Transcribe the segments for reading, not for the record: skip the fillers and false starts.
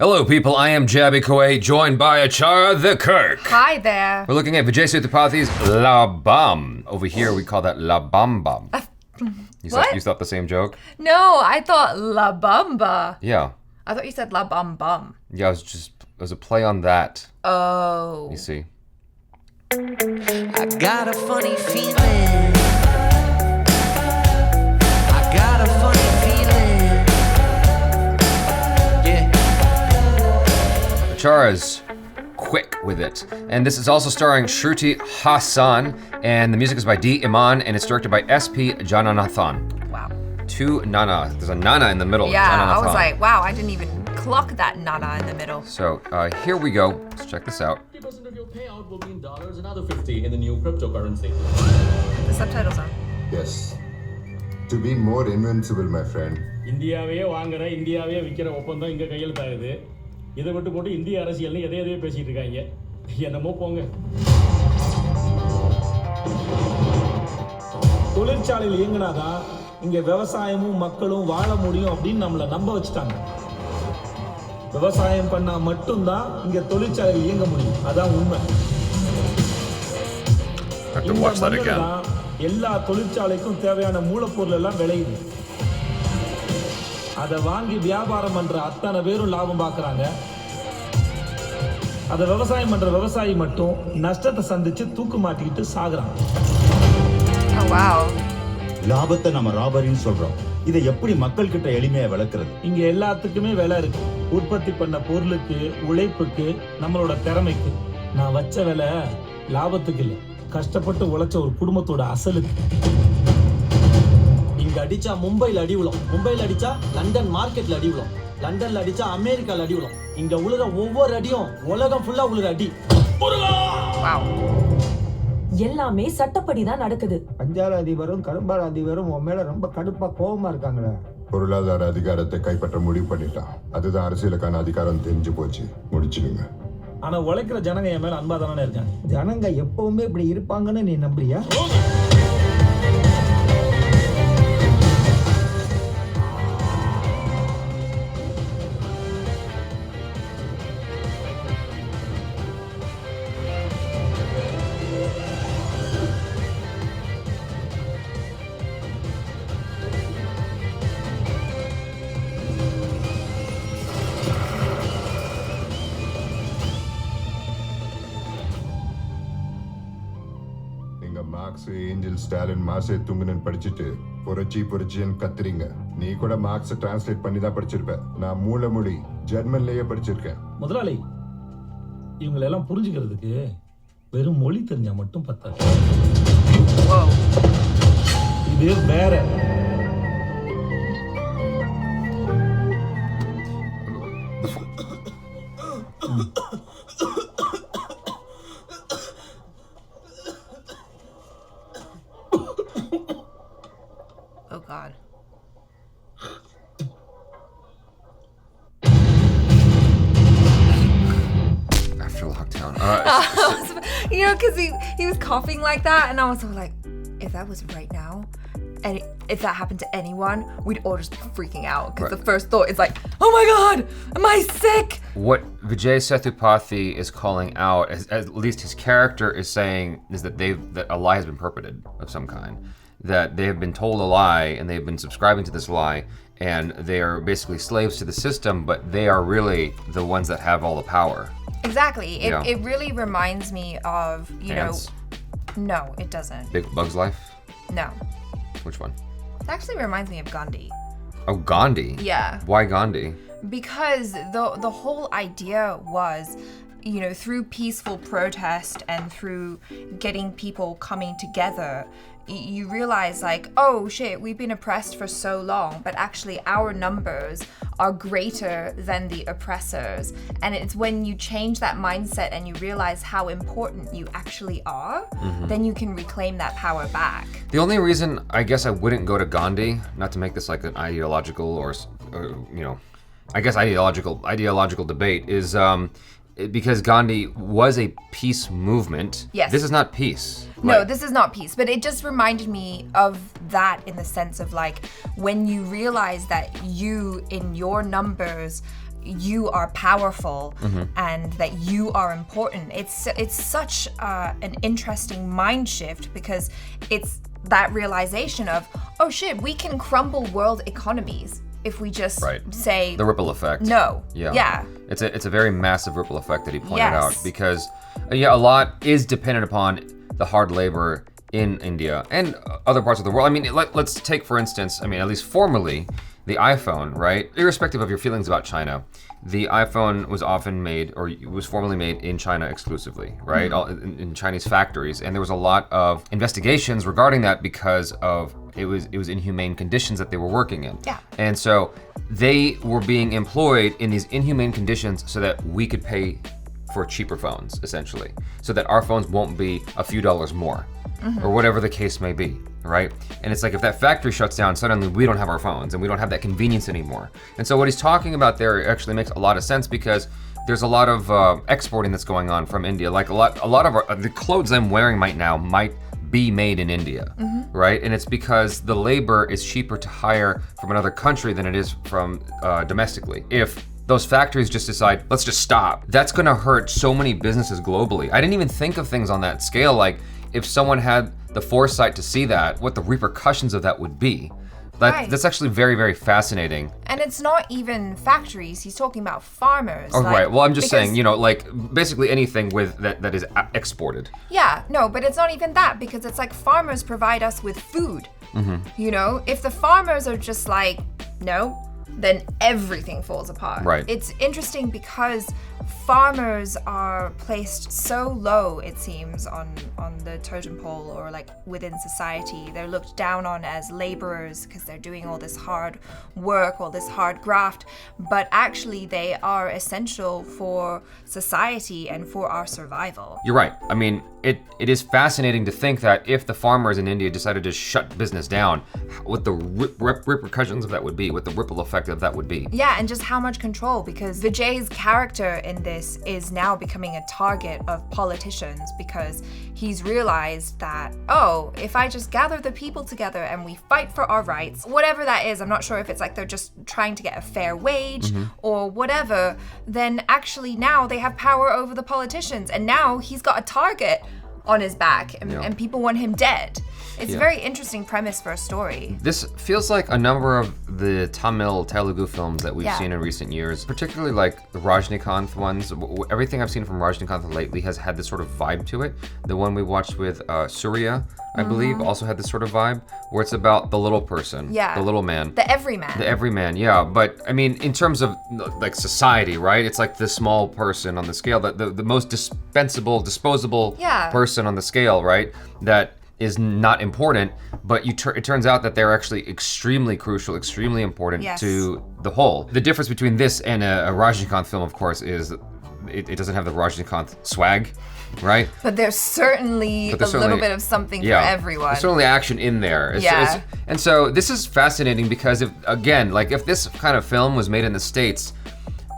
Hello, people. I am Jaby KOAY, joined by ACHARA the KIRK. Hi there. We're looking at Vijay SETHUPATHI'S LAABAM. Over here, we call that LAABAM. What? You thought the same joke? No, I thought La Bamba. Yeah. I thought you said La Bum Bum. Yeah, it was a play on that. Oh. You see. I got a funny feeling. I got a funny feeling. Yeah. ACHARA's quick with it. And this is also starring Shruti, Haasan, and the music is by D.Imman, and it's directed by S.P.Jananathan. Wow. Two Nana. There's a Nana in the middle. Yeah, Jananathan. I was like, wow, I didn't even clock that Nana in the middle. So here we go. Let's check this out. 50% of your payout will be in dollars, another 50 in the new cryptocurrency. The subtitles on. Yes. To be more invincible, my friend. இந்தியாவே வாங்குற இந்தியாவே விக்கிற ஒப்பந்தம் இங்க கையெழுத்தாகுது. இதை விட்டு போட்டு இந்திய அரசியல்னு எதையோ பேசிட்டு இருக்காங்க. என்னமோ போங்க. தொழிற்சாலையில் இயங்குனாதான் இங்க விவசாயமும் மக்களும் வாழ முடியும் அப்படின்னு நம்மள நம்ப வச்சுட்டாங்க. விவசாயம் பண்ணா மட்டும்தான் இங்க தொழிற்சாலையில் இயங்க முடியும். அதான் உண்மை. எல்லா தொழிற்சாலைக்கும் தேவையான மூலப்பொருள் எல்லாம் விளையுது. அதை வாங்கி வியாபாரம் பண்ற அத்தனை பேரும் லாபம் பார்க்கறாங்க. அதை விவசாயம் பண்ற விவசாயி மட்டும் நஷ்டத்தை சந்திச்சு தூக்கு மாட்டிக்கிட்டு சாகுறாங்க. Oh wow. லாபத்தை நம்ம ராபரின்னு சொல்றோம். இதை எப்படி மக்கள் கிட்ட எளிமையா விளக்குறது? இங்க எல்லாத்துக்குமே விலை இருக்கு. உற்பத்தி பண்ண பொருளுக்கு, உழைப்புக்கு, நம்மளோட திறமைக்கு. நான் வச்ச விலை லாபத்துக்கு இல்ல, கஷ்டப்பட்டு உழைச்ச ஒரு குடும்பத்தோட அசலுக்கு. இங்க அடிச்சா மும்பைல அடி விழும், மும்பைல அடிச்சா லண்டன் மார்க்கெட்ல அடி விழும், லண்டன்ல அடிச்சா அமெரிக்கால அடி விழும். இங்க உழுற ஒவ்வொரு அடியும் உலகம் ஃபுல்லா உழுற அடி. எல்லாமே சட்டப்படி தான் நடக்குது. பஞ்சார அதிபரும் கரும்பார அதிபரும் உன் மேல ரொம்ப கடுப்பா கோபமா இருக்காங்களே. பொருளாதார அதிகாரத்தை கைப்பற்ற முடிவு பண்ணிட்டான். அதுதான் அரசியலுக்கான அதிகாரம் தெரிஞ்சு போச்சு. முடிச்சிடுங்க. ஆனா உழைக்கிற ஜனங்க என் மேல அன்பா தானே இருக்காங்க. ஜனங்க எப்பவுமே இப்படி இருப்பாங்கன்னு நீ நம்புறியா? மார்க்ஸ், ஏஞ்சல், ஸ்டாலின், மாசே துங்குனன் படிச்சுட்டு புரட்சின்னு கத்துறீங்க. நீ கூட மார்க்ஸ் டிரான்ஸ்லேட் பண்ணி தான் படிச்சிருப்ப. நான் மூலமொழி ஜெர்மன்லயே படிச்சிருக்கேன். முதலாளி, இவங்களை எல்லாம் புரிஞ்சுக்கிறதுக்கு வெறும் மொழி தெரிஞ்சா மட்டும் பத்தாது. இது வேற. Oh God. After lockdown. You know, because he was coughing like that, and I was like, if that was right now, and if that happened to anyone, we'd all just be freaking out. Because the first thought is like, oh my God, am I sick? What Vijay Sethupathi is calling out, at least his character is saying, is that that a lie has been perpetrated of some kind. That they have been told a lie and they've been subscribing to this lie, and they are basically slaves to the system, but they are really the ones that have all the power. Exactly. It really reminds me of, you Ants? know... No, it doesn't. Big Bug's Life? No. Which one? It actually reminds me of Gandhi. Oh, Gandhi? Yeah. Why Gandhi? Because the whole idea was, you know, through peaceful protest and through getting people coming together, you realize like, oh shit, we've been oppressed for so long, but actually our numbers are greater than the oppressors. And it's when you change that mindset and you realize how important you actually are, then you can reclaim that power back. The only reason I guess I wouldn't go to Gandhi, not to make this like an ideological or you know, I guess ideological debate, is because Gandhi was a peace movement. Yes. This is not peace. No, this is not peace, but it just reminded me of that in the sense of like, when you realize that you in your numbers you are powerful and that you are important. It's such an interesting mind shift because it's that realization of, oh shit, we can crumble world economies if we just say the ripple effect. No. Yeah. It's a very massive ripple effect that he pointed Yes. out because a lot is dependent upon the hard labor in India and other parts of the world. I mean, let's take for instance, at least formerly, the iPhone, right? Irrespective of your feelings about China, the iPhone was often made, or was formerly made in China exclusively, right? All in Chinese factories, and there was a lot of investigations regarding that because of it was inhumane conditions that they were working in. Yeah. And so they were being employed in these inhumane conditions so that we could pay for cheaper phones, essentially, so that our phones won't be a few dollars more, or whatever the case may be, right? And it's like if that factory shuts down, suddenly we don't have our phones and we don't have that convenience anymore. And so what he's talking about there actually makes a lot of sense because there's a lot of exporting that's going on from India. Like a lot of the clothes I'm wearing right now might be made in India, right? And it's because the labor is cheaper to hire from another country than it is from domestically. If those factories just decide, let's just stop, that's gonna hurt so many businesses globally. I didn't even think of things on that scale, like if someone had the foresight to see that, what the repercussions of that would be. That's actually very, very fascinating. And it's not even factories, he's talking about farmers. Oh, right, well I'm just saying, like basically anything with that is exported. Yeah, no, but it's not even that because it's like farmers provide us with food. If the farmers are just like, no, then everything falls apart. Right. It's interesting because farmers are placed so low, it seems, on the totem pole or like within society. They're looked down on as laborers because they're doing all this hard work, all this hard graft, but actually they are essential for society and for our survival. You're right. I mean, it is fascinating to think that if the farmers in India decided to shut business down, what the repercussions of that would be, what the ripple effect of that would be. Yeah, and just how much control, because Vijay's character in this is now becoming a target of politicians because he's realized that, oh, if I just gather the people together and we fight for our rights, whatever that is, I'm not sure if it's like they're just trying to get a fair wage or whatever, then actually now they have power over the politicians and now he's got a target on his back and people want him dead. It's a very interesting premise for a story. This feels like a number of the Tamil, Telugu films that we've seen in recent years, particularly like the Rajnikanth ones. Everything I've seen from Rajnikanth lately has had this sort of vibe to it. The one we watched with Surya, I believe, also had this sort of vibe, where it's about the little person, the little man. The everyman. The everyman, yeah. But I mean, in terms of like society, right? It's like the small person on the scale, the most disposable person on the scale, right? That is not important, but it turns out that they're actually extremely crucial, extremely important to the whole. The difference between this and a Rajnikanth film, of course, is it doesn't have the Rajnikanth swag, right? But there's certainly a little bit of something for everyone. There's certainly action in there. And so this is fascinating because if this kind of film was made in the States,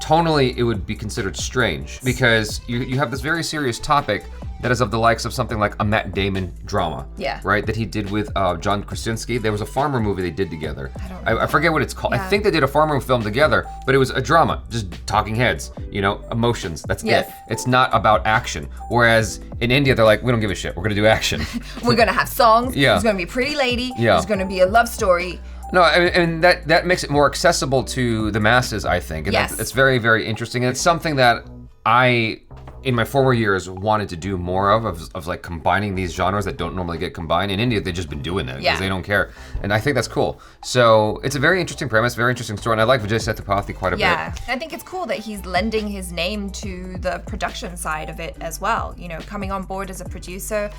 tonally it would be considered strange because you have this very serious topic that is of the likes of something like a Matt Damon drama, right? That he did with John Krasinski. There was a farmer movie they did together. I forget what it's called. I think they did a farmer film together, but it was a drama, just talking heads, emotions, that's it. It's not about action. Whereas in India, they're like, we don't give a shit, we're gonna do action. We're gonna have songs, there's gonna be a pretty lady, there's gonna be a love story. No, and that makes it more accessible to the masses, I think. And it's very, very interesting. And it's something that I, in my former years, wanted to do more of like combining these genres that don't normally get combined. In India, they've just been doing it because they don't care. And I think that's cool. So it's a very interesting premise, very interesting story. And I like Vijay Sethupathi quite a bit. Yeah, I think it's cool that he's lending his name to the production side of it as well. Coming on board as a producer,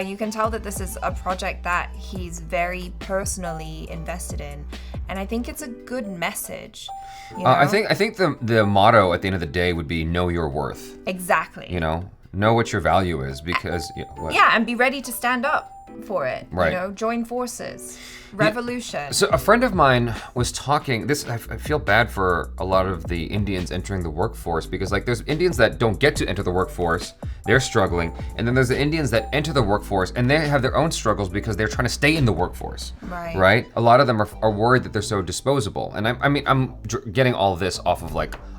you can tell that this is a project that he's very personally invested in. And I think it's a good message. I think the motto at the end of the day would be know your worth. Exactly. Know what your value is because and be ready to stand up for it. Right. Join forces. Revolution. So a friend of mine was talking, I feel bad for a lot of the Indians entering the workforce because there's Indians that don't get to enter the workforce, they're struggling, and then there's the Indians that enter the workforce and they have their own struggles because they're trying to stay in the workforce. Right? A lot of them are worried that they're so disposable. And I'm getting all this off of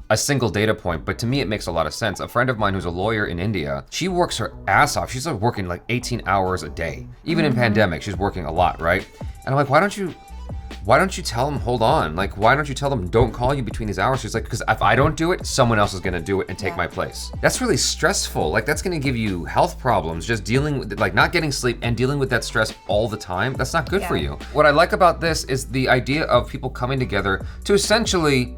a single data point, but to me it makes a lot of sense. A friend of mine who's a lawyer in India, she works her ass off. She's working like 18 hours a day. Even in pandemic, she's working a lot, right? And I'm like, why don't you tell them, hold on? Like, why don't you tell them, don't call you between these hours? She's like, because if I don't do it, someone else is gonna do it and take my place. That's really stressful. Like, that's gonna give you health problems, just dealing with, like, not getting sleep and dealing with that stress all the time. That's not good for you. What I like about this is the idea of people coming together to essentially,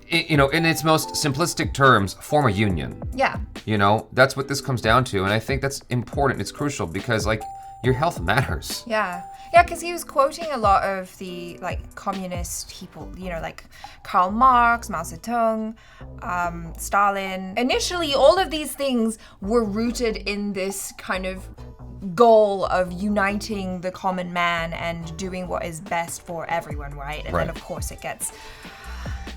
you know, in its most simplistic terms, form a union. Yeah. You know, that's what this comes down to. And I think that's important. It's crucial because, like, your health matters. Yeah. Yeah, because he was quoting a lot of the like communist people, you know, like Karl Marx, Mao Zedong, Stalin. Initially, all of these things were rooted in this kind of goal of uniting the common man and doing what is best for everyone, right? And then of course it gets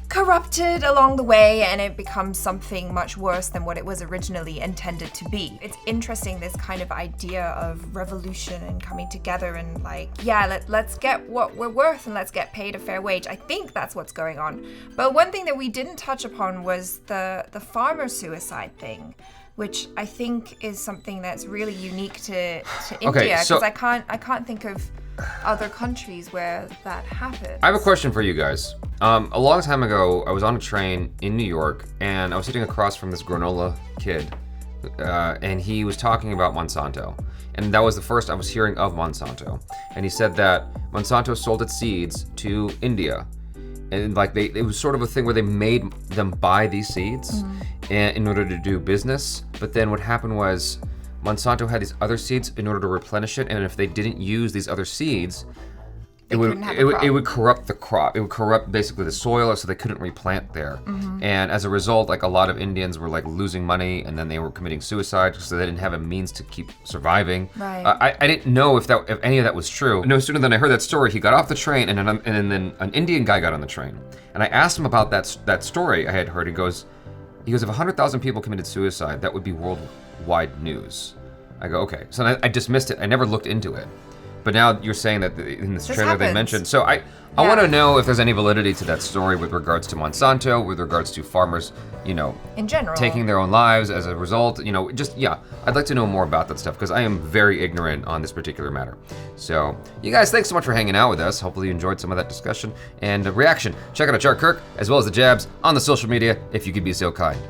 corrupted along the way and it becomes something much worse than what it was originally intended to be. It's interesting, this kind of idea of revolution and coming together and like, yeah, let's get what we're worth and let's get paid a fair wage. I think that's what's going on. But one thing that we didn't touch upon was the farmer suicide thing, which I think is something that's really unique to India, because I can't think of other countries where that happens. I have a question for you guys. A long time ago, I was on a train in New York, and I was sitting across from this granola kid, and he was talking about Monsanto. And that was the first I was hearing of Monsanto. And he said that Monsanto sold its seeds to India. And like it was sort of a thing where they made them buy these seeds in order to do business. But then what happened was Monsanto had these other seeds in order to replenish it, and if they didn't use these other seeds, it would corrupt the crop. It would corrupt basically the soil, so they couldn't replant there. And as a result, like a lot of Indians were like losing money, and then they were committing suicide because they didn't have a means to keep surviving. Right. I didn't know if any of that was true. No sooner than I heard that story, he got off the train, and then an Indian guy got on the train, and I asked him about that story I had heard. He goes, if 100,000 people committed suicide, that would be worldwide news. I go, okay. So I dismissed it. I never looked into it. But now you're saying that in this trailer they mentioned. So I want to know if there's any validity to that story with regards to Monsanto, with regards to farmers, you know, in general, taking their own lives as a result. You know, I'd like to know more about that stuff because I am very ignorant on this particular matter. So you guys, thanks so much for hanging out with us. Hopefully you enjoyed some of that discussion and reaction. Check out ACHARA KIRK as well as the Jabs on the social media if you could be so kind.